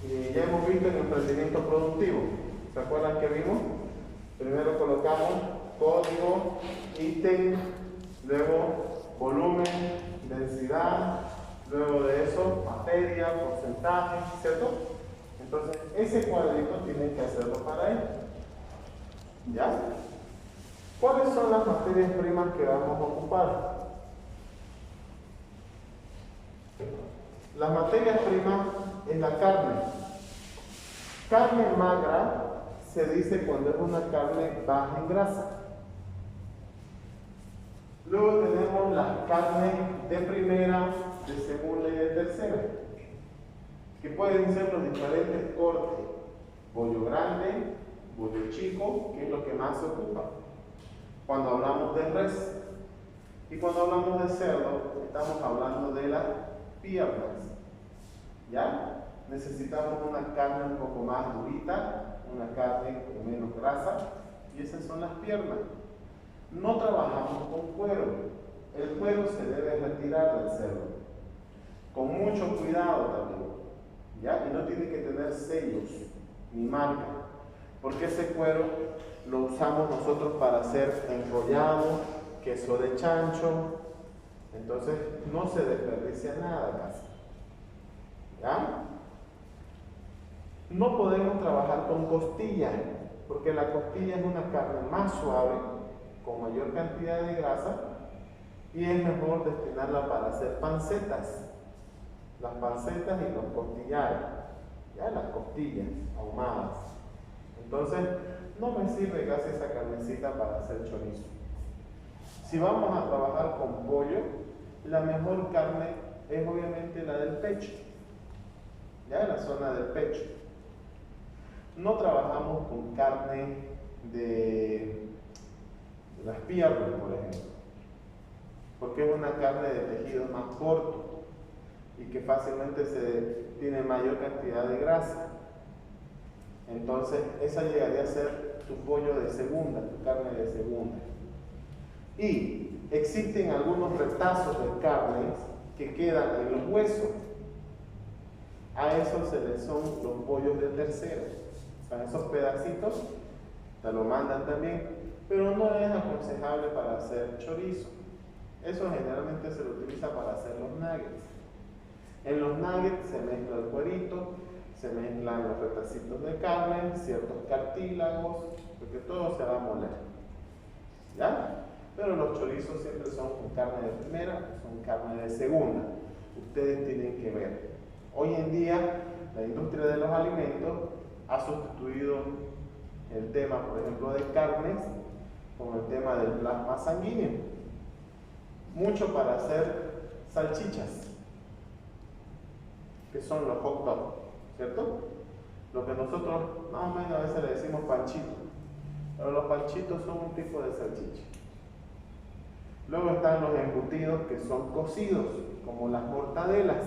Y ya hemos visto en emprendimiento productivo. ¿Se acuerdan que vimos? Primero colocamos código, ítem, luego volumen, densidad, luego de eso materia, porcentaje, ¿cierto? Entonces ese cuadrito tienen que hacerlo para él. ¿Ya? ¿Cuáles son las materias primas que vamos a ocupar? Las materias primas es la carne. Carne magra se dice cuando es una carne baja en grasa. Luego tenemos las carnes de primera, de segunda y de tercera, que pueden ser los diferentes cortes. Bollo grande, bollo chico, que es lo que más se ocupa cuando hablamos de res. Y cuando hablamos de cerdo, estamos hablando de las piernas. ¿Ya? Necesitamos una carne un poco más durita, una carne con menos grasa, y esas son las piernas. No trabajamos con cuero. El cuero se debe retirar del cerdo. Con mucho cuidado también. ¿Ya? Y no tiene que tener sellos ni marca, porque ese cuero lo usamos nosotros para hacer enrollado, queso de chancho. Entonces no se desperdicia nada casi. ¿Ya? No podemos trabajar con costilla, porque la costilla es una carne más suave, con mayor cantidad de grasa, y es mejor destinarla para hacer pancetas. Las pancetas y los costillares, ¿ya? Las costillas ahumadas. Entonces, no me sirve casi esa carnecita para hacer chorizo. Si vamos a trabajar con pollo, la mejor carne es obviamente la del pecho, ¿ya? La zona del pecho. No trabajamos con carne de las piernas, por ejemplo, porque es una carne de tejido más corto y que fácilmente tiene mayor cantidad de grasa. Entonces, esa llegaría a ser tu pollo de segunda, tu carne de segunda. Y existen algunos retazos de carnes que quedan en los huesos. A esos se les son los pollos de tercera. O sea, esos pedacitos te lo mandan también, pero no es aconsejable para hacer chorizo. Eso generalmente se lo utiliza para hacer los nuggets. En los nuggets se mezcla el cuerito, se mezclan los retacitos de carne, ciertos cartílagos, porque todo se va a moler. ¿Ya? Pero los chorizos siempre son con carne de primera, son carne de segunda. Ustedes tienen que ver. Hoy en día, la industria de los alimentos ha sustituido el tema, por ejemplo, de carnes con el tema del plasma sanguíneo. Mucho para hacer salchichas, que son los hot dogs, ¿cierto? Lo que nosotros más o menos a veces le decimos panchito, pero los panchitos son un tipo de salchicha. Luego están los embutidos que son cocidos, como las mortadelas,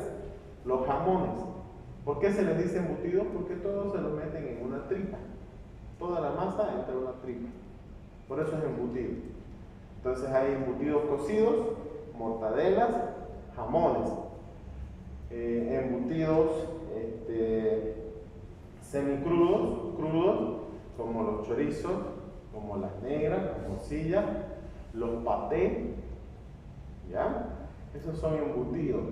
los jamones. ¿Por qué se les dice embutidos? Porque todos se los meten en una tripa. Toda la masa entra en una tripa. Por eso es embutido. Entonces hay embutidos cocidos, mortadelas, jamones, embutidos semicrudos, crudos, como los chorizos, como las negras, las morcillas, los patés, ¿ya? Esos son embutidos.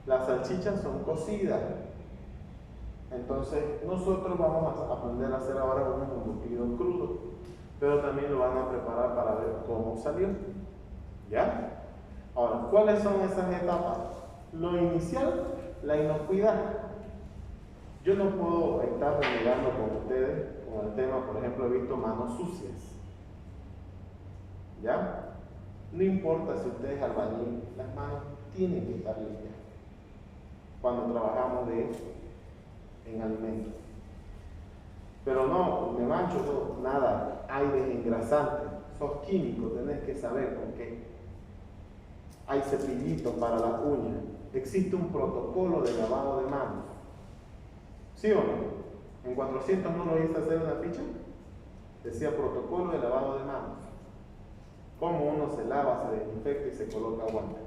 Las salchichas son cocidas. Entonces, nosotros vamos a aprender a hacer ahora unos embutidos crudos, pero también lo van a preparar para ver cómo salió. ¿Ya? Ahora, ¿cuáles son esas etapas? Lo inicial, la inocuidad. Yo no puedo estar renegando con ustedes con el tema, por ejemplo, he visto manos sucias. ¿Ya? No importa si usted es albañil, las manos tienen que estar limpias cuando trabajamos en alimentos. Pero no, me mancho, no, nada, aire engrasante, sos químico, tenés que saber con qué. Hay cepillitos para las uñas, existe un protocolo de lavado de manos. ¿Sí o no? En 400 no lo hice hacer una ficha, decía protocolo de lavado de manos. Cómo uno se lava, se desinfecta y se coloca guantes.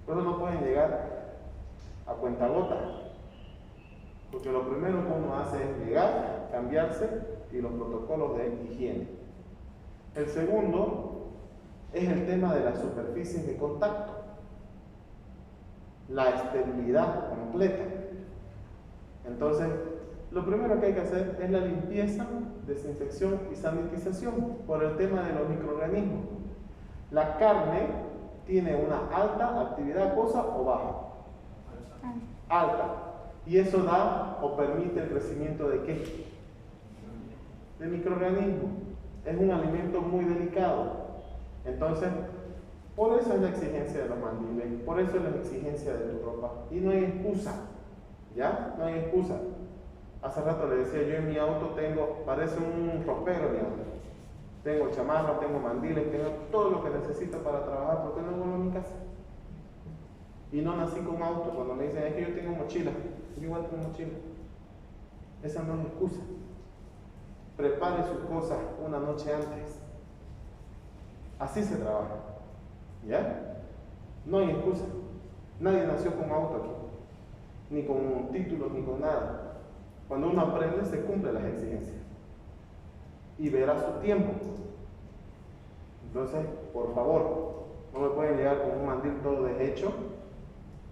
Pero no pueden llegar a cuentagotas. Porque lo primero que uno hace es llegar, cambiarse y los protocolos de higiene. El segundo es el tema de las superficies de contacto. La esterilidad completa. Entonces, lo primero que hay que hacer es la limpieza, desinfección y sanitización por el tema de los microorganismos. La carne tiene una alta actividad aquosa o baja. Alta. Y eso da o permite el crecimiento de ¿qué? De microorganismos. Es un alimento muy delicado. Entonces, por eso es la exigencia de los mandiles, por eso es la exigencia de tu ropa. Y no hay excusa, ¿ya? No hay excusa. Hace rato le decía, yo en mi auto tengo, parece un ropero mi auto. Tengo chamarras, tengo mandiles, tengo todo lo que necesito para trabajar, porque no vuelvo a mi casa. Y no nací con auto. Cuando me dicen, es que yo tengo mochila, yo igual tengo mochila. Esa no es excusa. Prepare sus cosas una noche antes. Así se trabaja. ¿Ya? No hay excusa. Nadie nació con auto aquí. Ni con títulos, ni con nada. Cuando uno aprende, se cumplen las exigencias. Y verá su tiempo. Entonces, por favor, no me pueden llegar con un mandil todo deshecho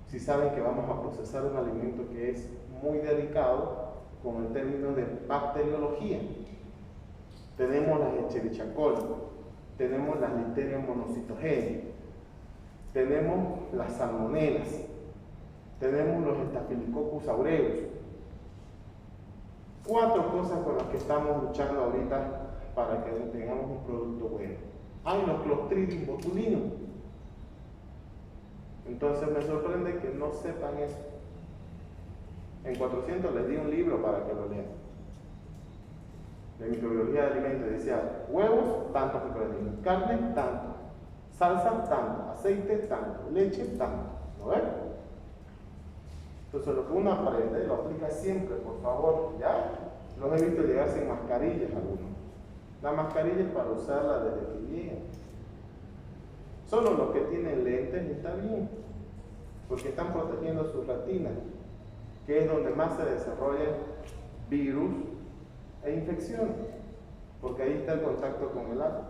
si saben que vamos a procesar un alimento que es muy delicado con el término de bacteriología. Tenemos las Escherichia coli, tenemos las Listeria monocitogéneas, tenemos las salmonelas, tenemos los Staphylococcus aureus. 4 cosas con las que estamos luchando ahorita para que tengamos un producto bueno. Hay los Clostridium botulinum. Entonces me sorprende que no sepan eso. En 400 les di un libro para que lo lean. De microbiología de alimentos decía, huevos, tanto microorganismos, carne, tanto, salsa, tanto, aceite, tanto, leche, tanto. ¿No ven? Entonces lo que uno aprende, lo aplica siempre, por favor, ¿ya? Los he visto llegar sin mascarillas algunos. La mascarilla es para usarla desde que llegan. Solo los que tienen lentes está bien, porque están protegiendo su retina, que es donde más se desarrollan virus e infecciones, porque ahí está el contacto con el agua.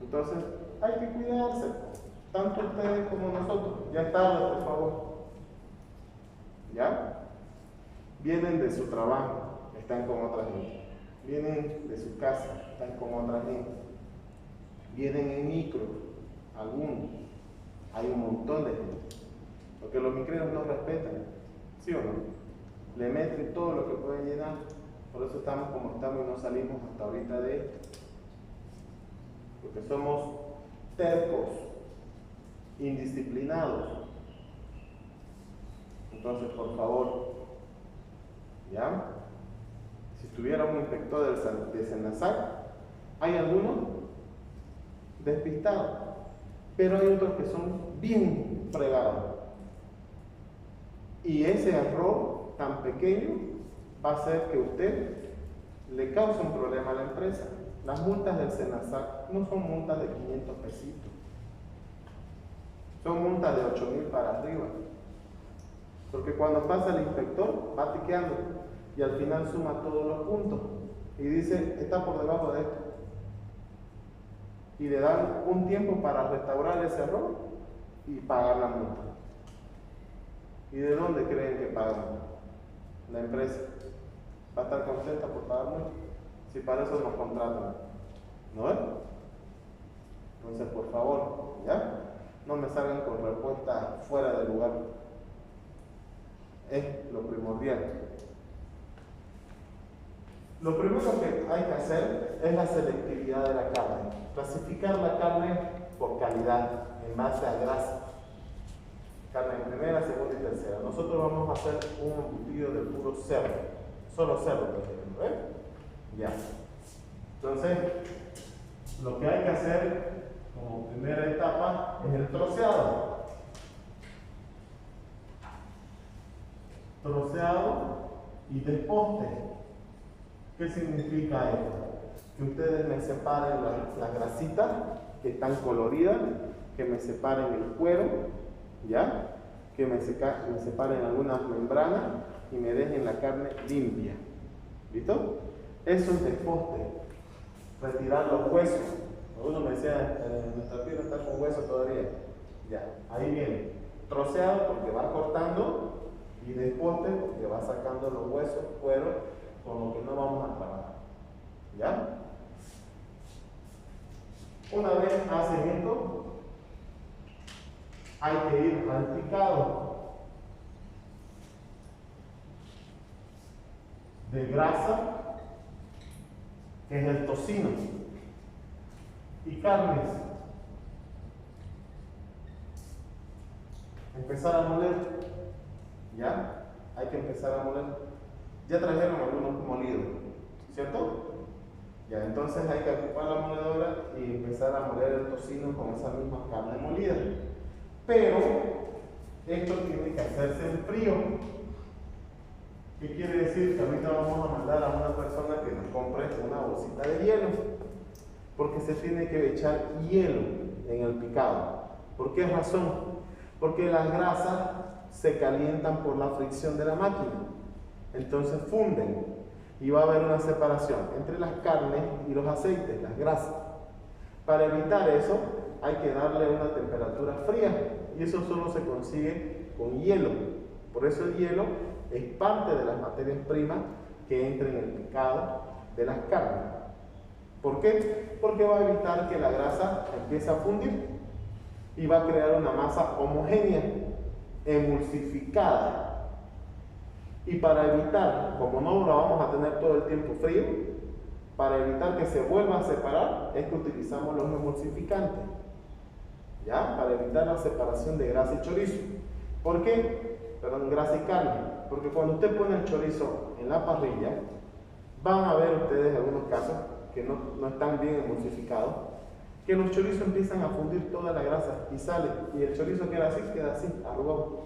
Entonces, hay que cuidarse, tanto ustedes como nosotros. Ya es tarde, por favor. ¿Ya? Vienen de su trabajo, están con otra gente. Vienen de su casa, están con otra gente. Vienen en micro, algunos. Hay un montón de gente. Porque los micreros no respetan, ¿sí o no? Le meten todo lo que pueden llenar. Por eso estamos como estamos y no salimos hasta ahorita de esto. Porque somos tercos, indisciplinados. Entonces, por favor, ¿ya? Si estuviera un inspector de Senasac, hay algunos despistados, pero hay otros que son bien fregados. Y ese error tan pequeño va a hacer que usted le cause un problema a la empresa. Las multas del Senasac no son multas de 500 pesitos, son multas de 8.000 para arriba. Porque cuando pasa el inspector, va tiqueando y al final suma todos los puntos y dice, está por debajo de esto. Y le dan un tiempo para restaurar ese error y pagar la multa. ¿Y de dónde creen que pagan? La empresa. ¿Va a estar contenta por pagar multa? Si para eso nos contratan. ¿No es? Entonces, por favor, ¿ya? No me salgan con respuestas fuera de lugar. Es lo primordial. Lo primero que hay que hacer es la selectividad de la carne. Clasificar la carne por calidad, en base a grasa. Carne en primera, segunda y tercera. Nosotros vamos a hacer un embutido de puro cerdo. Solo cerdo, por ejemplo, ¿eh? Ya. Entonces, lo que hay que hacer como primera etapa es el troceado. Troceado y desposte. ¿Qué significa esto? Que ustedes me separen las grasitas que están coloridas, que me separen el cuero, ¿ya? que me separen algunas membranas y me dejen la carne limpia. ¿Listo? Eso es desposte. Retirar los huesos. Uno me decía, nuestra piel está con hueso todavía. Ya, ahí viene. Troceado porque va cortando y desposte porque va sacando los huesos, cuero, con lo que no vamos a trabajar. ¿Ya? Una vez hacen esto, hay que ir al picado de grasa, que es el tocino, y carnes. Empezar a moler. ¿Ya? Hay que empezar a moler. Ya trajeron algunos molidos, ¿cierto? Ya, entonces hay que ocupar la moledora y empezar a moler el tocino con esa misma carne molida. Pero esto tiene que hacerse en frío. ¿Qué quiere decir? Que ahorita vamos a mandar a una persona que nos compre una bolsita de hielo, porque se tiene que echar hielo en el picado. ¿Por qué razón? Porque las grasas se calientan por la fricción de la máquina, entonces funden y va a haber una separación entre las carnes y los aceites, las grasas. Para evitar eso hay que darle una temperatura fría y eso solo se consigue con hielo. Por eso el hielo es parte de las materias primas que entran en el picado de las carnes. ¿Por qué? Porque va a evitar que la grasa empiece a fundir y va a crear una masa homogénea, emulsificada. Y para evitar, como no la vamos a tener todo el tiempo frío, para evitar que se vuelva a separar, es que utilizamos los emulsificantes. ¿Ya? Para evitar la separación de grasa y chorizo. ¿Por qué? Perdón, grasa y carne. Porque cuando usted pone el chorizo en la parrilla, van a ver ustedes algunos casos que no están bien emulsificados, que los chorizos empiezan a fundir toda la grasa y sale, y el chorizo queda así, arrugado.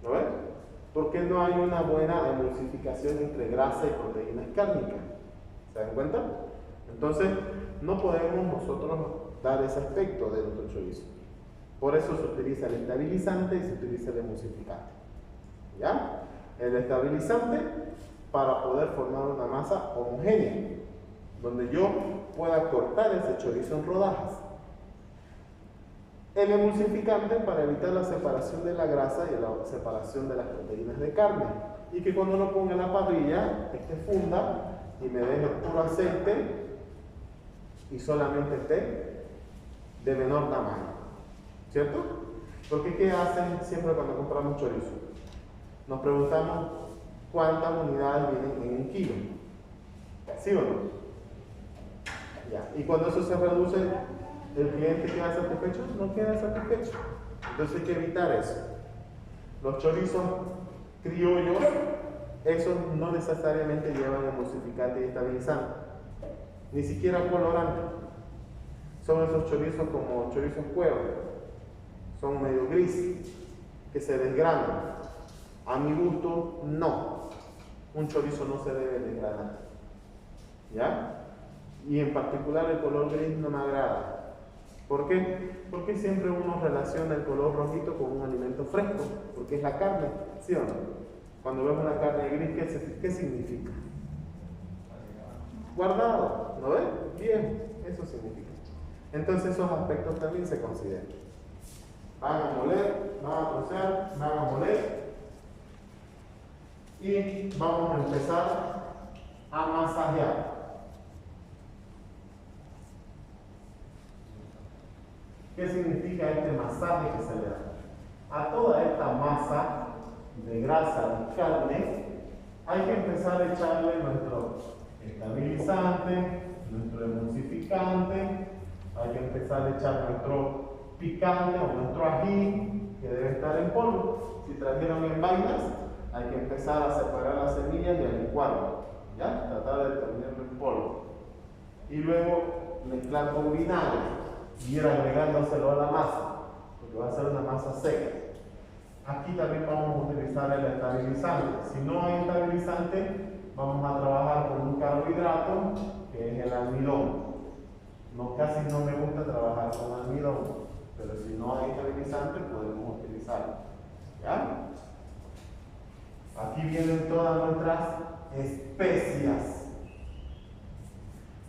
¿Lo ven? Porque no hay una buena emulsificación entre grasa y proteínas cárnicas. ¿Se dan cuenta? Entonces, no podemos nosotros dar ese aspecto de nuestro chorizo. Por eso se utiliza el estabilizante y se utiliza el emulsificante. ¿Ya? El estabilizante para poder formar una masa homogénea, donde yo pueda cortar ese chorizo en rodajas. El emulsificante para evitar la separación de la grasa y la separación de las proteínas de carne, y que cuando lo ponga en la parrilla funda y me deje puro aceite y solamente esté de menor tamaño, ¿cierto? Porque ¿qué hacen siempre cuando compramos chorizo? Nos preguntamos cuántas unidades vienen en un kilo, ¿sí o no? Ya. Y cuando eso se reduce, ¿el cliente queda satisfecho? No queda satisfecho. Entonces hay que evitar eso. Los chorizos criollos, esos no necesariamente llevan emulsificante y estabilizante, ni siquiera colorante. Son esos chorizos como chorizos cuevas, son medio gris, que se desgranan. A mi gusto, no. Un chorizo no se debe desgranar. ¿Ya? Y en particular el color gris no me agrada. ¿Por qué? Porque siempre uno relaciona el color rojito con un alimento fresco, porque es la carne, ¿sí o no? Cuando vemos una carne gris, ¿qué significa? Guardado, ¿no ves? Bien, eso significa. Entonces esos aspectos también se consideran. Van a moler, van a trocear, van a moler y vamos a empezar a masajear. ¿Qué significa este masaje que se le da? A toda esta masa de grasa y carne hay que empezar a echarle nuestro estabilizante, nuestro emulsificante, hay que empezar a echar nuestro picante o nuestro ají, que debe estar en polvo. Si trajeron en vainas, hay que empezar a separar las semillas y a licuarlo, ¿ya? Tratar de tenerlo en polvo. Y luego mezclar con vinagre y ir agregándoselo a la masa, porque va a ser una masa seca. Aquí también vamos a utilizar el estabilizante. Si no hay estabilizante, vamos a trabajar con un carbohidrato que es el almidón. Casi no me gusta trabajar con almidón, pero si no hay estabilizante podemos utilizarlo. ¿Ya? Aquí vienen todas nuestras especias.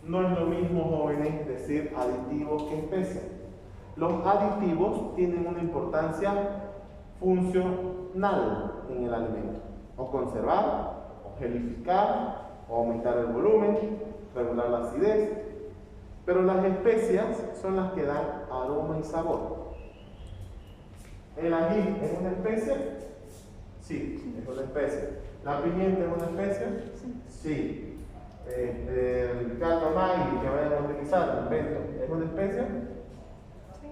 No es lo mismo, jóvenes, decir aditivos que especias. Los aditivos tienen una importancia funcional en el alimento. O conservar, o gelificar, o aumentar el volumen, regular la acidez. Pero las especias son las que dan aroma y sabor. ¿El ají es una especia? Sí, es una especia. ¿La pimienta es una especia? Sí. El caldo Maggi que vayan a utilizar, el bento, ¿es una especia? Sí.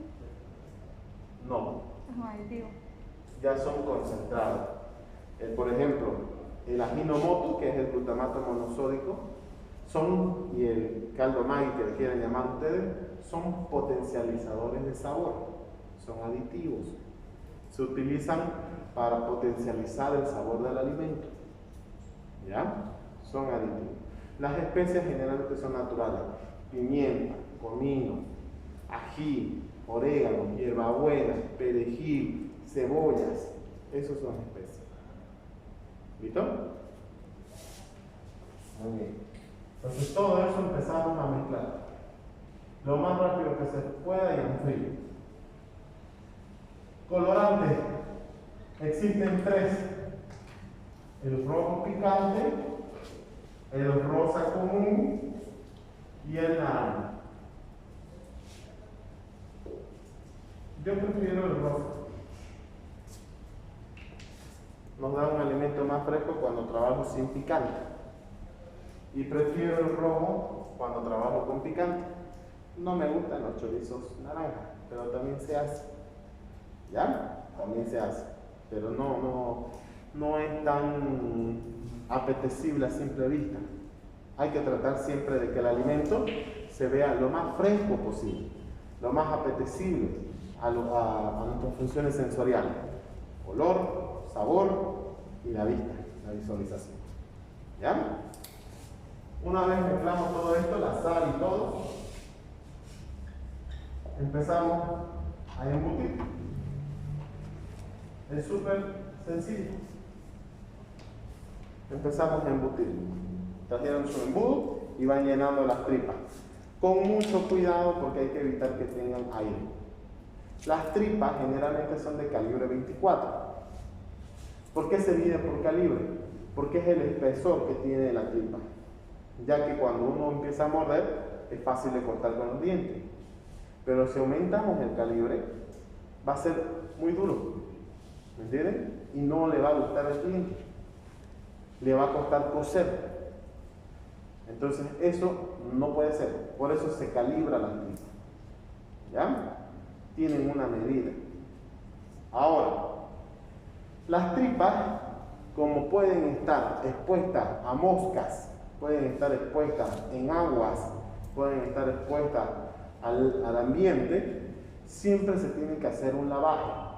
No. Es un aditivo. Ya son concentrados. Por ejemplo, el ajinomoto, que es el glutamato monosódico, y el caldo Maggi, que le quieran llamar ustedes, son potencializadores de sabor, son aditivos. Se utilizan para potencializar el sabor del alimento. ¿Ya? Son aditivos. Las especias generalmente son naturales. Pimienta, comino, ají, orégano, hierbabuena, perejil, cebollas. Esos son especias. ¿Listo? Muy bien. Entonces todo eso empezamos a mezclar. Lo más rápido que se pueda y en frío. Colorantes. Existen tres. El rojo picante, el rosa común y el naranja. Yo prefiero el rosa. Nos da un alimento más fresco cuando trabajo sin picante. Y prefiero el rojo cuando trabajo con picante. No me gustan los chorizos naranjas, pero también se hace. ¿Ya? También se hace. Pero no es tan apetecible a simple vista. Hay que tratar siempre de que el alimento se vea lo más fresco posible, lo más apetecible a nuestras funciones sensoriales: olor, sabor y la vista, la visualización. ¿Ya? Una vez mezclamos todo esto, la sal y todo, empezamos a embutir. Es súper sencillo. Empezamos a embutir. Trajeron su embudo y van llenando las tripas. Con mucho cuidado porque hay que evitar que tengan aire. Las tripas generalmente son de calibre 24. ¿Por qué se mide por calibre? Porque es el espesor que tiene la tripa. Ya que cuando uno empieza a morder, es fácil de cortar con los dientes. Pero si aumentamos el calibre, va a ser muy duro. ¿Me entienden? Y no le va a gustar al cliente. Le va a costar coser. Entonces eso no puede ser. Por eso se calibra la tripa. ¿Ya? Tienen una medida. Ahora, las tripas, como pueden estar expuestas a moscas, pueden estar expuestas en aguas, pueden estar expuestas al ambiente, siempre se tiene que hacer un lavado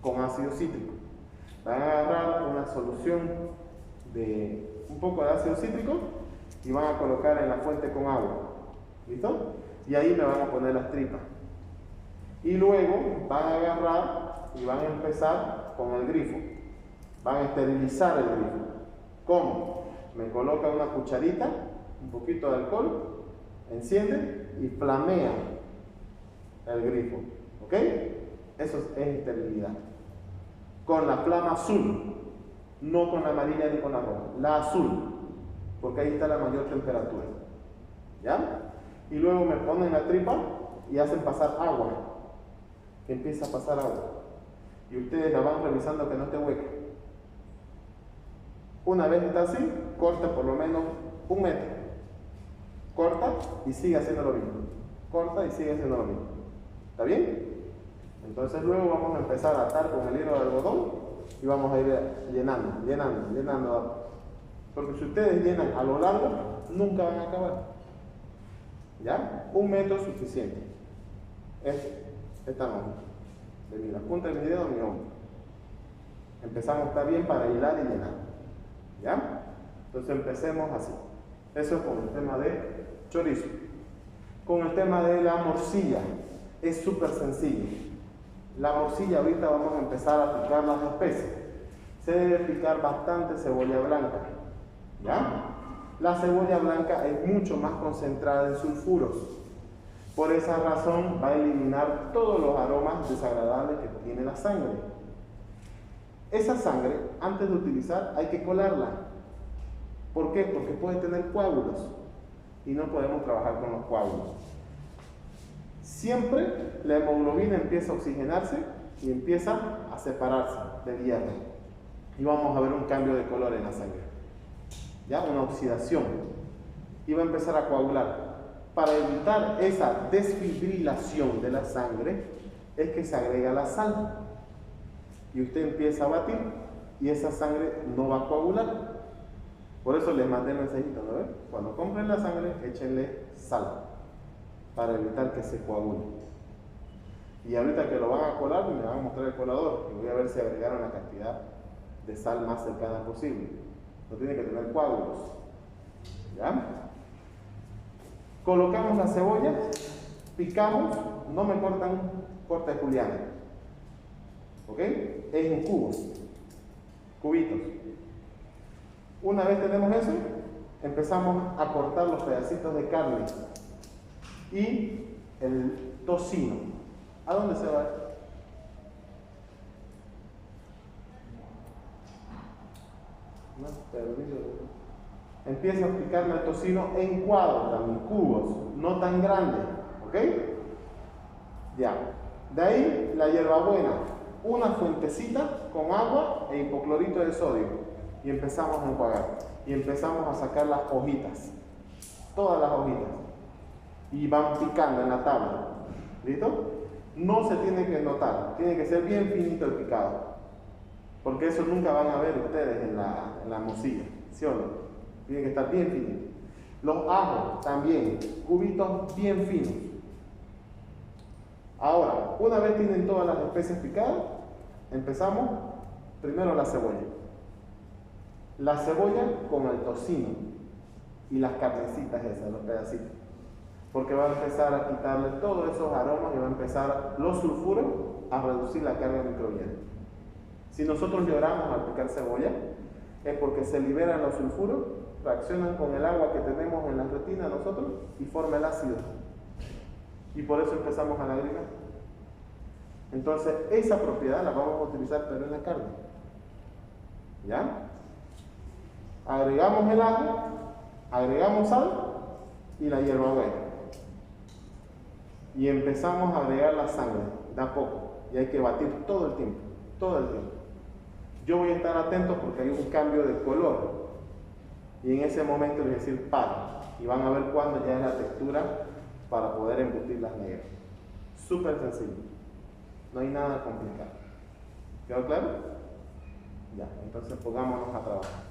con ácido cítrico. Van a agarrar una solución de un poco de ácido cítrico y van a colocar en la fuente con agua. ¿Listo? Y ahí le van a poner las tripas. Y luego van a agarrar y van a empezar con el grifo. Van a esterilizar el grifo. ¿Cómo? Me coloca una cucharita, un poquito de alcohol, enciende y flamea el grifo. ¿Ok? Eso es esterilidad. Con la flama azul, no con la amarilla ni con la roja, la azul, porque ahí está la mayor temperatura. ¿Ya? Y luego me ponen la tripa y hacen pasar agua, que empieza a pasar agua. Y ustedes la van revisando que no esté hueca. Una vez está así, corta por lo menos 1 metro. Corta y sigue haciendo lo mismo. Corta y sigue haciendo lo mismo. ¿Está bien? Entonces luego vamos a empezar a atar con el hilo de algodón y vamos a ir llenando. Porque si ustedes llenan a lo largo, nunca van a acabar. ¿Ya? 1 metro es suficiente. Esta mano. De la punta de mi dedo a mi hombro. Empezamos, está bien para hilar y llenar. ¿Ya? Entonces empecemos así. Eso es con el tema de chorizo. Con el tema de la morcilla, es súper sencillo. La morcilla, ahorita vamos a empezar a picar las especies. Se debe picar bastante cebolla blanca, ¿ya? La cebolla blanca es mucho más concentrada en sulfuros. Por esa razón va a eliminar todos los aromas desagradables que tiene la sangre. Esa sangre, antes de utilizar, hay que colarla. ¿Por qué? Porque puede tener coágulos y no podemos trabajar con los coágulos. Siempre la hemoglobina empieza a oxigenarse y empieza a separarse del hierro. Y vamos a ver un cambio de color en la sangre. ¿Ya? Una oxidación. Y va a empezar a coagular. Para evitar esa desfibrilación de la sangre, es que se agrega la sal. Y usted empieza a batir y esa sangre no va a coagular. Por eso les mandé el mensajito, ¿no ven? Cuando compren la sangre, échenle sal para evitar que se coagule. Y ahorita que lo van a colar, me van a mostrar el colador y voy a ver si agregaron la cantidad de sal más cercana posible. No tiene que tener coágulos. ¿Ya? Colocamos la cebolla, picamos, no me cortan corte de juliana. ¿Ok? Es en cubos, cubitos. Una vez tenemos eso, empezamos a cortar los pedacitos de carne y el tocino. ¿A dónde se va? No, empieza a picarme el tocino en cuadros, también cubos, no tan grandes. ¿Ok? Ya. De ahí la hierbabuena, una fuentecita con agua e hipoclorito de sodio. Y empezamos a enjuagar. Y empezamos a sacar las hojitas. Todas las hojitas. Y van picando en la tabla. ¿Listo? No se tiene que notar. Tiene que ser bien finito el picado. Porque eso nunca van a ver ustedes en la morcilla. ¿Sí o no? Tiene que estar bien finito. Los ajos también. Cubitos bien finos. Ahora, una vez tienen todas las especies picadas, empezamos primero la cebolla. La cebolla con el tocino y las carnecitas esas, los pedacitos. Porque va a empezar a quitarle todos esos aromas y va a empezar los sulfuros a reducir la carga microbiana. Si nosotros lloramos al picar cebolla, es porque se liberan los sulfuros, reaccionan con el agua que tenemos en la retina nosotros y forma el ácido. Y por eso empezamos a lagrimear. Entonces, esa propiedad la vamos a utilizar pero en la carne. ¿Ya? Agregamos el ajo, agregamos sal y la hierbabuena. Y empezamos a agregar la sangre, de a poco. Y hay que batir todo el tiempo, todo el tiempo. Yo voy a estar atento porque hay un cambio de color. Y en ese momento les voy a decir para. Y van a ver cuándo ya es la textura para poder embutir las negras. Súper sencillo. No hay nada complicado. ¿Quedó claro? Ya, entonces pongámonos a trabajar.